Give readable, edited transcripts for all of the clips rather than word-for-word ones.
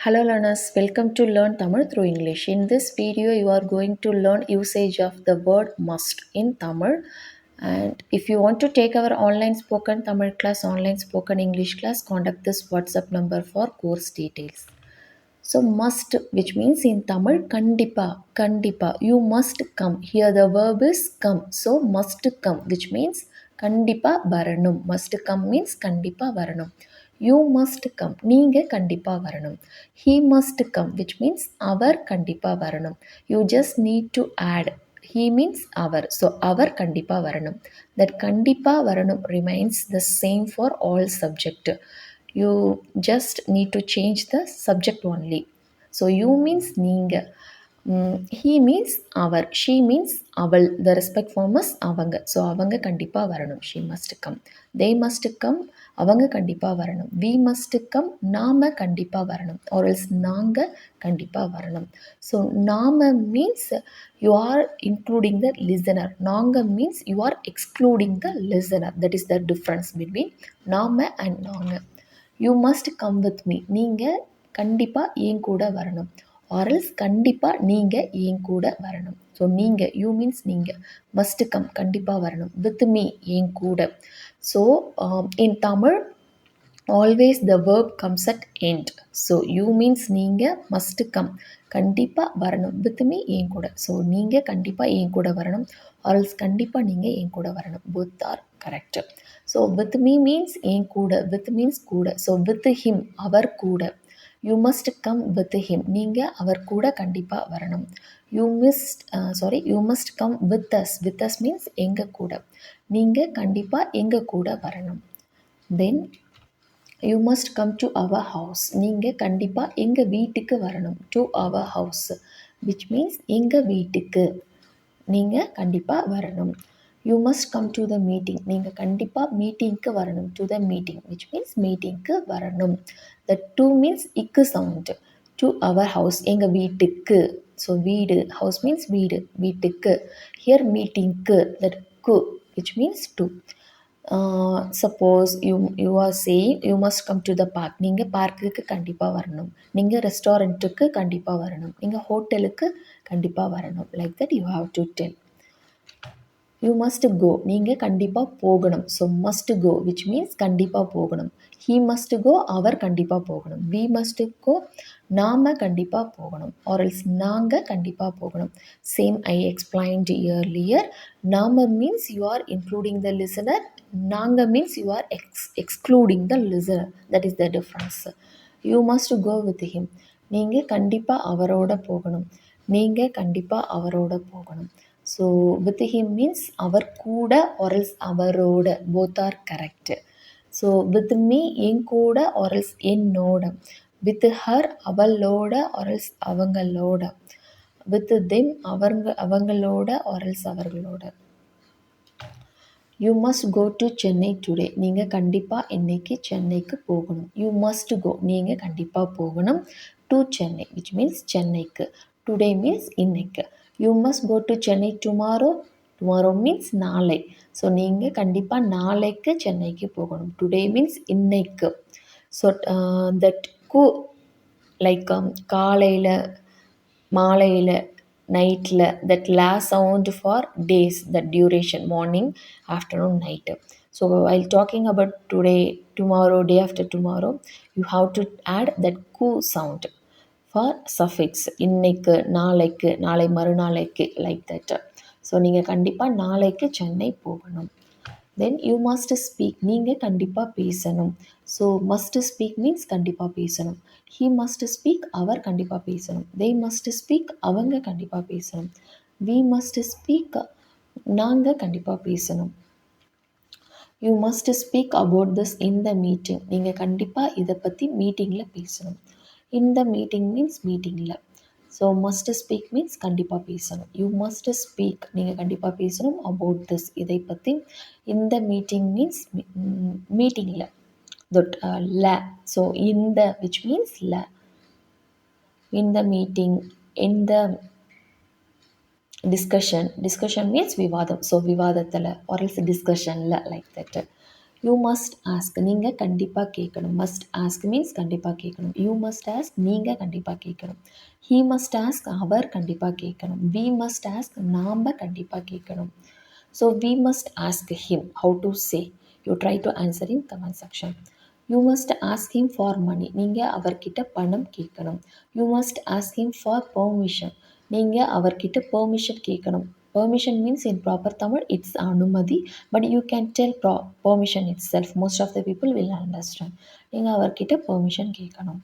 Hello learners, welcome to Learn Tamil through English. In this video, you are going to learn usage of the word must in Tamil. And if you want to take our online spoken Tamil class, online spoken English class, contact this WhatsApp number for course details. So must, which means in Tamil, kandipa, you must come. Here the verb is come. So must come, which means kandipa varanum. Must come means kandipa varanum. You must come. நீங்க கண்டிப்பா வரணும். He must come, which means அவர் கண்டிப்பா வரணும். You just need to add. He means our. So அவர் கண்டிப்பா வரணும். That கண்டிப்பா வரணும் remains the same for all subject. You just need to change the subject only. So you means நீங்க. He means our. She means அவள். The respect form is அவங்க. So அவங்க கண்டிப்பா வரணும். She must come. They must come. அவங்க கண்டிப்பா வரணும். We must come. நாம கண்டிப்பா வரணும். Or else நாங்க கண்டிப்பா வரணும். So நாம means you are including the listener. நாங்க means you are excluding the listener. That is the difference between நாம and நாங்க. You must come with me. நீங்கள் கண்டிப்பாக என் கூட வரணும். Or else கண்டிப்பாக நீங்கள் என் கூட வரணும். ஸோ நீங்கள், யூ மீன்ஸ் நீங்கள், must come கண்டிப்பாக வரணும். with me என் கூட. So in Tamil always the verb comes at end. So you means நீங்கள் must come கண்டிப்பாக வரணும். with me என் கூட. ஸோ நீங்கள் கண்டிப்பாக என் கூட வரணும். or else கண்டிப்பாக நீங்கள் என் கூட வரணும். both are correct. So with me means என் கூட. with means கூட. ஸோ with him அவர் கூட. you must come with him நீங்கள் அவர் கூட கண்டிப்பாக வரணும். you must come with us. with us means எங்கள் கூட. நீங்கள் கண்டிப்பாக எங்கள் கூட வரணும். then you must come to our house. நீங்கள் கண்டிப்பாக எங்கள் வீட்டுக்கு வரணும். to our house, which means எங்கள் வீட்டுக்கு நீங்கள் கண்டிப்பாக வரணும். you must come to the meeting. நீங்கள் கண்டிப்பாக மீட்டிங்க்கு வரணும். to the meeting, which means மீட்டிங்க்கு வரணும். the to means இக்கு sound. to our house எங்கள் வீட்டுக்கு. ஸோ வீடு, house means வீடு, வீட்டுக்கு. here மீட்டிங்க்கு, that க்கு, which means to. Suppose you are saying you must come to the park. நீங்கள் பார்க்குக்கு கண்டிப்பாக வரணும். நீங்கள் ரெஸ்டாரண்ட்டுக்கு கண்டிப்பாக வரணும். நீங்கள் ஹோட்டலுக்கு கண்டிப்பாக வரணும். Like that you have to tell. You must go. நீங்கள் கண்டிப்பாக போகணும். So must go, which means கண்டிப்பாக போகணும். ஹீ மஸ்ட் கோ, அவர் கண்டிப்பாக போகணும். வி மஸ்ட் கோ, நாம் கண்டிப்பாக போகணும். ஆர்எல்ஸ் நாங்கள் கண்டிப்பாக போகணும். Same I explained earlier. நாம் means you are including the listener. நாங்கள் means you are excluding the listener. That is the difference. You must go with him. நீங்கள் கண்டிப்பாக அவரோட போகணும். நீங்கள் கண்டிப்பாக அவரோட போகணும். ஸோ வித் ஹிம் மீன்ஸ் அவர் கூட, or else அவரோட. both are correct. So with me என் கூட, or else என்னோட. வித் ஹர் அவளோட, or else அவங்களோட. வித் தெம் அவங்களோட, or else அவர்களோட. You must go to Chennai today. நீங்கள் கண்டிப்பாக இன்னைக்கு சென்னைக்கு போகணும். யூ மஸ்ட் கோ, நீங்கள் கண்டிப்பாக போகணும். டு சென்னை, விச் மீன்ஸ் சென்னைக்கு. டுடே மீன்ஸ் இன்னைக்கு. You must go to Chennai tomorrow. Tomorrow means நாளை. ஸோ நீங்கள் கண்டிப்பாக நாளைக்கு சென்னைக்கு போகணும். டுடே மீன்ஸ் இன்னைக்கு. ஸோ தட் கு லைக் காலையில், மாலையில், நைட்டில், that last sound for days, that duration, morning, afternoon, night. So while talking about today, tomorrow, day after tomorrow, you have to add that ku sound for suffix. இன்னைக்கு, நாளைக்கு, நாளை மறுநாளைக்கு, like that. So நீங்கள் கண்டிப்பாக நாளைக்கு சென்னை போகணும். Then you must speak. நீங்கள் கண்டிப்பாக பேசணும். ஸோ மஸ்ட் ஸ்பீக் மீன்ஸ் கண்டிப்பாக பேசணும். ஹீ மஸ்ட் ஸ்பீக், அவர் கண்டிப்பாக பேசணும். தே மஸ்ட் ஸ்பீக், அவங்க கண்டிப்பாக பேசணும். வி மஸ்ட் ஸ்பீக், நாங்கள் கண்டிப்பாக பேசணும். You must speak about this in the meeting. நீங்கள் கண்டிப்பாக இதை பற்றி மீட்டிங்கில் பேசணும். இன் த மீட்டிங் மீன்ஸ் மீட்டிங்கில். ஸோ மஸ்ட் ஸ்பீக் மீன்ஸ் கண்டிப்பாக பேசணும். யூ மஸ்ட் ஸ்பீக், நீங்கள் கண்டிப்பாக பேசணும். அபவுட் திஸ், இதை பற்றி. இந்த மீட்டிங் மீன்ஸ் மீட்டிங்கில். தட் ல. ஸோ இந்த, விச் மீன்ஸ் ல. இந்த மீட்டிங், இந்த டிஸ்கஷன். டிஸ்கஷன் மீன்ஸ் விவாதம். ஸோ விவாதத்தில், or else டிஸ்கஷனில், like that. You must ask நீங்கள் கண்டிப்பாக கேட்கணும். மஸ்ட் ஆஸ்க் மீன்ஸ் கண்டிப்பாக கேட்கணும். யூ மஸ்ட் ஆஸ்க் நீங்கள் கண்டிப்பாக கேட்கணும். ஹீ மஸ்ட் ஆஸ்க் அவர் கண்டிப்பாக கேட்கணும். வி மஸ்ட் ஆஸ்க் நாம் கண்டிப்பாக கேட்கணும். So we must ask him how to say. You try to answer in comment section. You must ask him for money. நீங்கள் அவர்கிட்ட பணம் கேட்கணும். You must ask him for permission. நீங்கள் அவர்கிட்ட பெர்மிஷன் கேட்கணும். Permission means in proper Tamil it's அனுமதி, but you can tell permission itself. Most of the people will understand. நீங்கள் அவர்கிட்ட பெர்மிஷன் கேட்கணும்.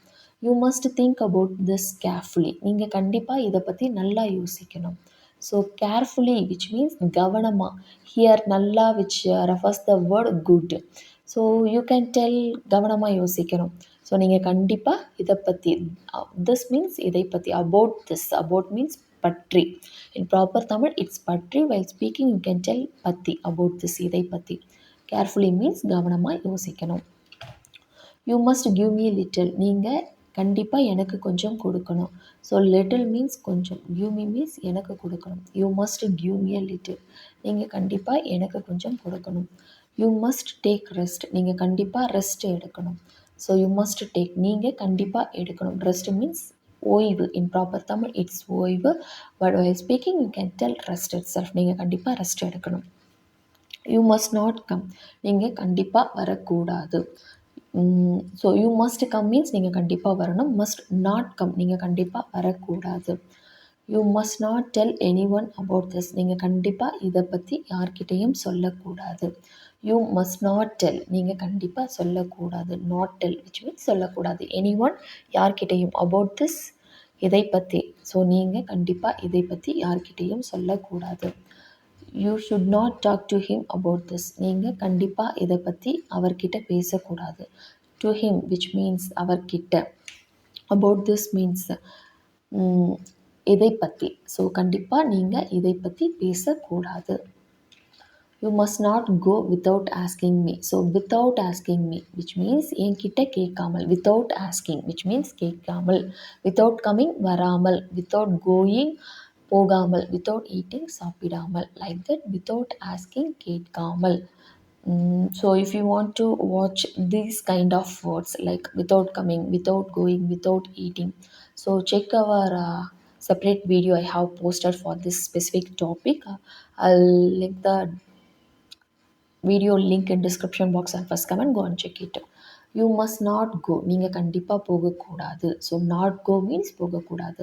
You must think about this carefully. நீங்கள் கண்டிப்பாக இதை பற்றி நல்லா யோசிக்கணும். ஸோ கேர்ஃபுல்லி விச் மீன்ஸ் கவனமாக. ஹியர் நல்லா which refers the word good. So you can tell கவனமாக யோசிக்கணும். ஸோ நீங்கள் கண்டிப்பாக இதை பற்றி திஸ் மீன்ஸ் இதை பற்றி அபவுட் திஸ். அபவுட் மீன்ஸ் பற்றி. இன் ப்ராப்பர் தமிழ் இட்ஸ் பற்றி. While speaking you can tell பற்றி அபவுட் திஸ் இதை பற்றி. கேர்ஃபுல்லி மீன்ஸ் கவனமாக யோசிக்கணும். You must give me little. நீங்கள் கண்டிப்பாக எனக்கு கொஞ்சம் கொடுக்கணும். ஸோ லிட்டில் மீன்ஸ் கொஞ்சம். கிவ் மீ மீன்ஸ் எனக்கு கொடுக்கணும். You must give me a little. நீங்கள் கண்டிப்பாக எனக்கு கொஞ்சம் கொடுக்கணும். You must take rest. நீங்கள் கண்டிப்பாக ரெஸ்ட் எடுக்கணும். So you must take. நீங்கள் கண்டிப்பாக எடுக்கணும். ரெஸ்ட் மீன்ஸ் ஓய்வு. இன் ப்ராப்பர் தமிழ் இட்ஸ் ஓய்வு. But while speaking you can tell rest it self. நீங்கள் கண்டிப்பாக ரெஸ்ட் எடுக்கணும். You must not come. நீங்கள் கண்டிப்பாக வரக்கூடாது. So you must come means நீங்கள் கண்டிப்பாக வரணும். மஸ்ட் நாட் கம் நீங்கள் கண்டிப்பாக வரக்கூடாது. You must not del any one about this. நீங்கள் கண்டிப்பாக இதை பற்றி யார்கிட்டையும் சொல்லக்கூடாது. You must not del. நீங்கள் கண்டிப்பாக சொல்லக்கூடாது. நாட் டெல் விச் மீன்ஸ் சொல்லக்கூடாது. எனி ஒன் யார்கிட்டையும். அபவுட் திஸ் இதை பற்றி. ஸோ நீங்கள் கண்டிப்பாக இதை பற்றி யார்கிட்டையும் சொல்லக்கூடாது. You should not talk to him about this. நீங்கள் கண்டிப்பாக இதை பற்றி அவர்கிட்ட பேசக்கூடாது. டு ஹிம் விச் மீன்ஸ் அவர்கிட்ட. அபவுட் திஸ் மீன்ஸ் இதை பற்றி. ஸோ கண்டிப்பாக நீங்கள் இதை பற்றி பேசக்கூடாது. You must not go without asking me. So without asking me which means என்கிட்ட கேட்காமல். வித்தவுட் ஆஸ்கிங் விச் மீன்ஸ் கேட்காமல். வித்தவுட் கம்மிங் வராமல். வித்தவுட் கோயிங் போகாமல். வித்தவுட் ஈட்டிங் சாப்பிடாமல். லைக் தட் வித்தவுட் ஆஸ்கிங் கேட்காமல். So if you want to watch these kind of words like without coming, without going, without eating, so check our separate video I have posted for this specific topic. I'll link the video link in description box and first comment. Go and check it. You must not go. நீங்கள் கண்டிப்பாக போகக்கூடாது. So not go means போகக்கூடாது.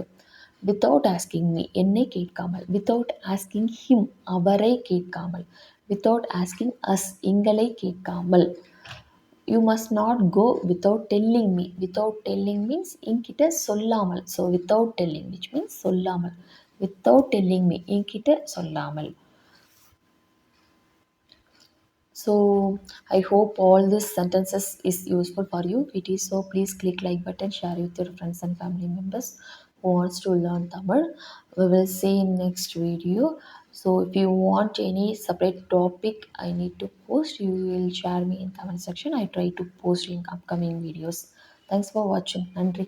Without asking me என்னை கேட்காமல். Without asking him அவரை கேட்காமல். Without asking us எங்களை கேட்காமல். You must not go without telling me. Without telling means என்கிட்ட சொல்லாமல். So without telling which means சொல்லாமல். வித்தவுட் டெல்லிங் மீ என்கிட்ட சொல்லாமல். So I hope all these sentences is useful for you. It is so, please click like button, share with your friends and family members who wants to learn Tamil. We will see in next video. So if you want any separate topic I need to post, you will share me in comment section. I try to post in upcoming videos. Thanks for watching. Nandri.